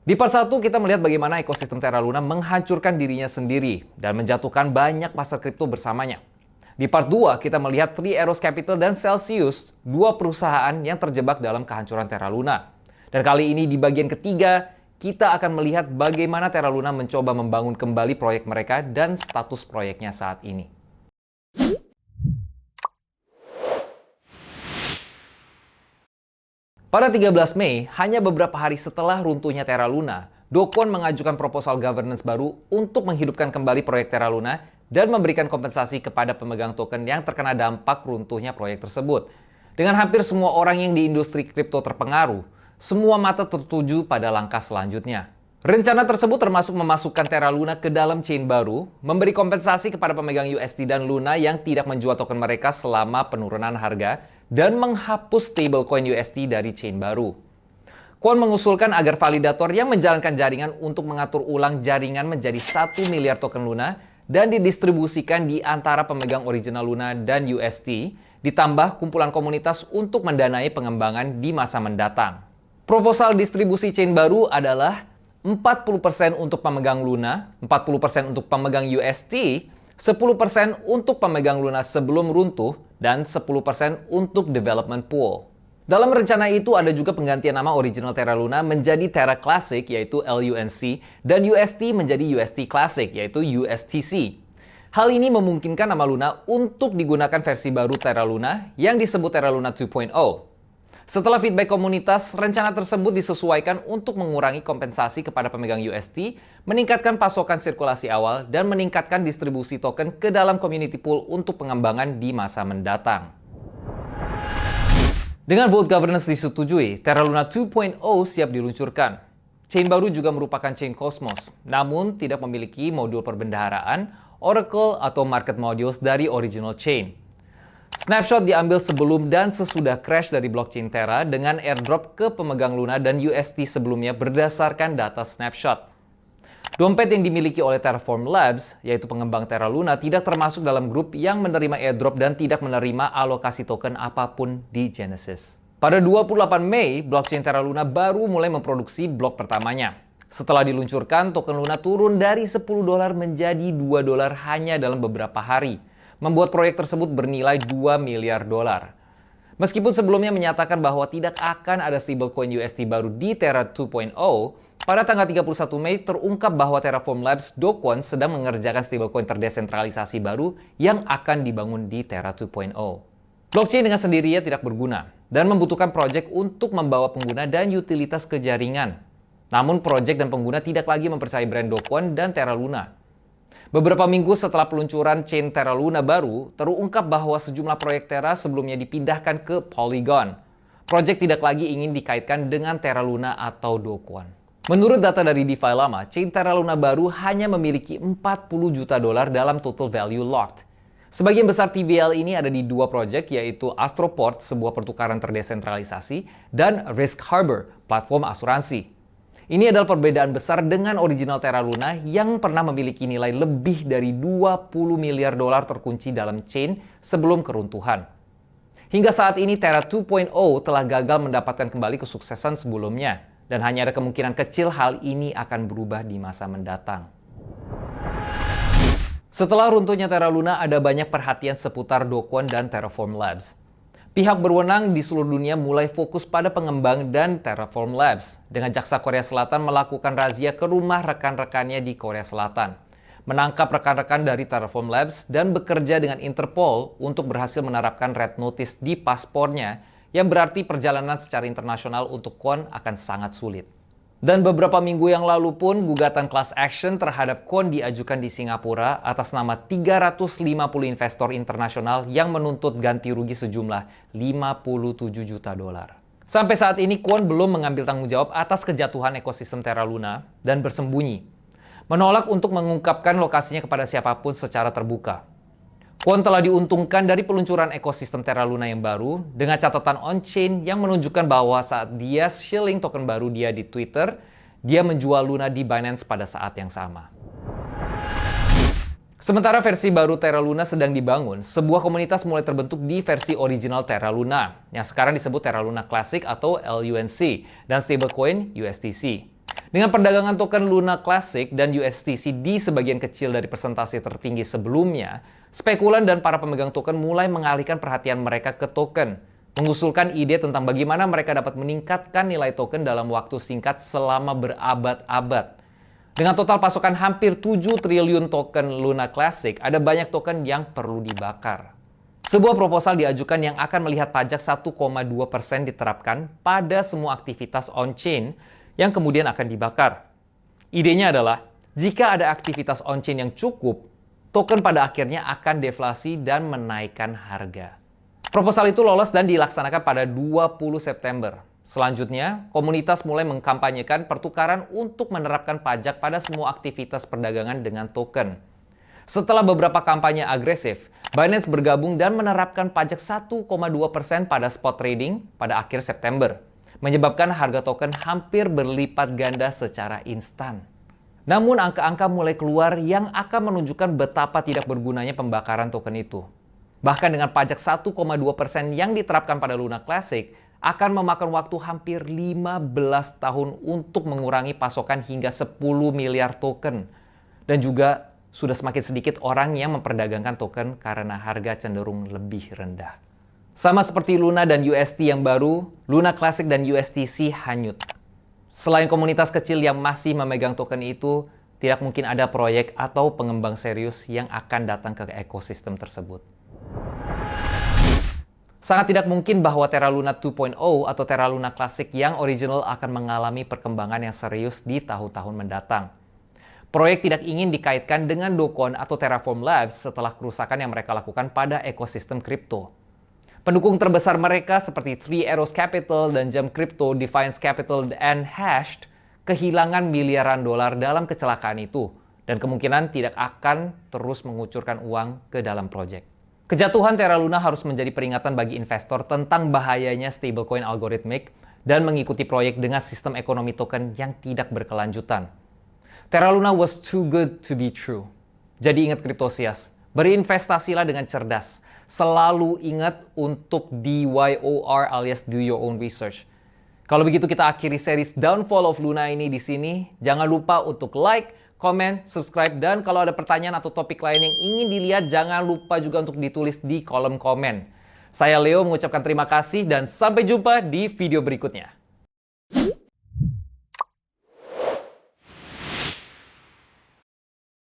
Di part 1 kita melihat bagaimana ekosistem Terra Luna menghancurkan dirinya sendiri dan menjatuhkan banyak pasar kripto bersamanya. Di part 2 kita melihat Three Arrows Capital dan Celsius, dua perusahaan yang terjebak dalam kehancuran Terra Luna. Dan kali ini di bagian ketiga, kita akan melihat bagaimana Terra Luna mencoba membangun kembali proyek mereka dan status proyeknya saat ini. Pada 13 Mei, hanya beberapa hari setelah runtuhnya Terra Luna, Do Kwon mengajukan proposal governance baru untuk menghidupkan kembali proyek Terra Luna dan memberikan kompensasi kepada pemegang token yang terkena dampak runtuhnya proyek tersebut. Dengan hampir semua orang yang di industri kripto terpengaruh, semua mata tertuju pada langkah selanjutnya. Rencana tersebut termasuk memasukkan Terra Luna ke dalam chain baru, memberi kompensasi kepada pemegang USD dan Luna yang tidak menjual token mereka selama penurunan harga, dan menghapus stablecoin USD dari chain baru. Kwon mengusulkan agar validator yang menjalankan jaringan untuk mengatur ulang jaringan menjadi 1 miliar token Luna dan didistribusikan di antara pemegang original Luna dan USD, ditambah kumpulan komunitas untuk mendanai pengembangan di masa mendatang. Proposal distribusi chain baru adalah 40% untuk pemegang Luna, 40% untuk pemegang USD, 10% untuk pemegang Luna sebelum runtuh, dan 10% untuk development pool. Dalam rencana itu ada juga penggantian nama original Terra Luna menjadi Terra Classic yaitu LUNC dan UST menjadi UST Classic yaitu USTC. Hal ini memungkinkan nama Luna untuk digunakan versi baru Terra Luna yang disebut Terra Luna 2.0. Setelah feedback komunitas, rencana tersebut disesuaikan untuk mengurangi kompensasi kepada pemegang UST, meningkatkan pasokan sirkulasi awal, dan meningkatkan distribusi token ke dalam community pool untuk pengembangan di masa mendatang. Dengan vote governance disetujui, Terra Luna 2.0 siap diluncurkan. Chain baru juga merupakan chain Cosmos, namun tidak memiliki modul perbendaharaan, Oracle, atau market modules dari original chain. Snapshot diambil sebelum dan sesudah crash dari blockchain Terra dengan airdrop ke pemegang Luna dan UST sebelumnya berdasarkan data snapshot. Dompet yang dimiliki oleh Terraform Labs, yaitu pengembang Terra Luna, tidak termasuk dalam grup yang menerima airdrop dan tidak menerima alokasi token apapun di Genesis. Pada 28 Mei, blockchain Terra Luna baru mulai memproduksi blok pertamanya. Setelah diluncurkan, token Luna turun dari $10 menjadi $2 hanya dalam beberapa hari, membuat proyek tersebut bernilai $2 miliar. Meskipun sebelumnya menyatakan bahwa tidak akan ada stablecoin USD baru di Terra 2.0, pada tanggal 31 Mei terungkap bahwa Terraform Labs Do Kwon sedang mengerjakan stablecoin terdesentralisasi baru yang akan dibangun di Terra 2.0. Blockchain dengan sendirinya tidak berguna dan membutuhkan proyek untuk membawa pengguna dan utilitas ke jaringan. Namun proyek dan pengguna tidak lagi mempercayai brand Do Kwon dan Terra Luna. Beberapa minggu setelah peluncuran chain Terra Luna baru, terungkap bahwa sejumlah proyek Terra sebelumnya dipindahkan ke Polygon. Proyek tidak lagi ingin dikaitkan dengan Terra Luna atau Do Kwon. Menurut data dari DeFi lama, chain Terra Luna baru hanya memiliki $40 juta dalam total value locked. Sebagian besar TVL ini ada di dua proyek, yaitu Astroport, sebuah pertukaran terdesentralisasi, dan Risk Harbor, platform asuransi. Ini adalah perbedaan besar dengan original Terra Luna yang pernah memiliki nilai lebih dari $20 miliar terkunci dalam chain sebelum keruntuhan. Hingga saat ini Terra 2.0 telah gagal mendapatkan kembali kesuksesan sebelumnya, dan hanya ada kemungkinan kecil hal ini akan berubah di masa mendatang. Setelah runtuhnya Terra Luna, ada banyak perhatian seputar Do Kwon dan Terraform Labs. Pihak berwenang di seluruh dunia mulai fokus pada pengembang dan Terraform Labs, dengan jaksa Korea Selatan melakukan razia ke rumah rekan-rekannya di Korea Selatan, menangkap rekan-rekan dari Terraform Labs dan bekerja dengan Interpol untuk berhasil menerapkan red notice di paspornya, yang berarti perjalanan secara internasional untuk Kwon akan sangat sulit. Dan beberapa minggu yang lalu pun gugatan class action terhadap Kwon diajukan di Singapura atas nama 350 investor internasional yang menuntut ganti rugi sejumlah $57 juta. Sampai saat ini Kwon belum mengambil tanggung jawab atas kejatuhan ekosistem Terra Luna dan bersembunyi, menolak untuk mengungkapkan lokasinya kepada siapapun secara terbuka. Kwon telah diuntungkan dari peluncuran ekosistem Terra Luna yang baru dengan catatan on-chain yang menunjukkan bahwa saat dia shilling token baru dia di Twitter, dia menjual Luna di Binance pada saat yang sama. Sementara versi baru Terra Luna sedang dibangun, sebuah komunitas mulai terbentuk di versi original Terra Luna, yang sekarang disebut Terra Luna Classic atau LUNC, dan stablecoin USTC. Dengan perdagangan token Luna Classic dan USTC di sebagian kecil dari persentase tertinggi sebelumnya, spekulan dan para pemegang token mulai mengalihkan perhatian mereka ke token, mengusulkan ide tentang bagaimana mereka dapat meningkatkan nilai token dalam waktu singkat selama berabad-abad. Dengan total pasokan hampir 7 triliun token Luna Classic, ada banyak token yang perlu dibakar. Sebuah proposal diajukan yang akan melihat pajak 1,2% diterapkan pada semua aktivitas on-chain yang kemudian akan dibakar. Idenya adalah, jika ada aktivitas on-chain yang cukup, token pada akhirnya akan deflasi dan menaikkan harga. Proposal itu lolos dan dilaksanakan pada 20 September. Selanjutnya, komunitas mulai mengkampanyekan pertukaran untuk menerapkan pajak pada semua aktivitas perdagangan dengan token. Setelah beberapa kampanye agresif, Binance bergabung dan menerapkan pajak 1,2% pada spot trading pada akhir September, menyebabkan harga token hampir berlipat ganda secara instan. Namun angka-angka mulai keluar yang akan menunjukkan betapa tidak bergunanya pembakaran token itu. Bahkan dengan pajak 1,2% yang diterapkan pada Luna Classic, akan memakan waktu hampir 15 tahun untuk mengurangi pasokan hingga 10 miliar token. Dan juga sudah semakin sedikit orang yang memperdagangkan token karena harga cenderung lebih rendah. Sama seperti Luna dan UST yang baru, Luna Classic dan USTC hanyut. Selain komunitas kecil yang masih memegang token itu, tidak mungkin ada proyek atau pengembang serius yang akan datang ke ekosistem tersebut. Sangat tidak mungkin bahwa Terra Luna 2.0 atau Terra Luna Classic yang original akan mengalami perkembangan yang serius di tahun-tahun mendatang. Proyek tidak ingin dikaitkan dengan Dokon atau Terraform Labs setelah kerusakan yang mereka lakukan pada ekosistem kripto. Pendukung terbesar mereka seperti Three Arrows Capital dan Jump Crypto, Defiance Capital, dan Hashed kehilangan miliaran dolar dalam kecelakaan itu dan kemungkinan tidak akan terus mengucurkan uang ke dalam proyek. Kejatuhan Terra Luna harus menjadi peringatan bagi investor tentang bahayanya stablecoin algoritmik dan mengikuti proyek dengan sistem ekonomi token yang tidak berkelanjutan. Terra Luna was too good to be true. Jadi ingat Cryptosias, berinvestasilah dengan cerdas. Selalu ingat untuk DYOR alias do your own research. Kalau begitu kita akhiri series Downfall of Luna ini di sini. Jangan lupa untuk like, comment, subscribe, dan kalau ada pertanyaan atau topik lain yang ingin dilihat, jangan lupa juga untuk ditulis di kolom komen. Saya Leo mengucapkan terima kasih dan sampai jumpa di video berikutnya.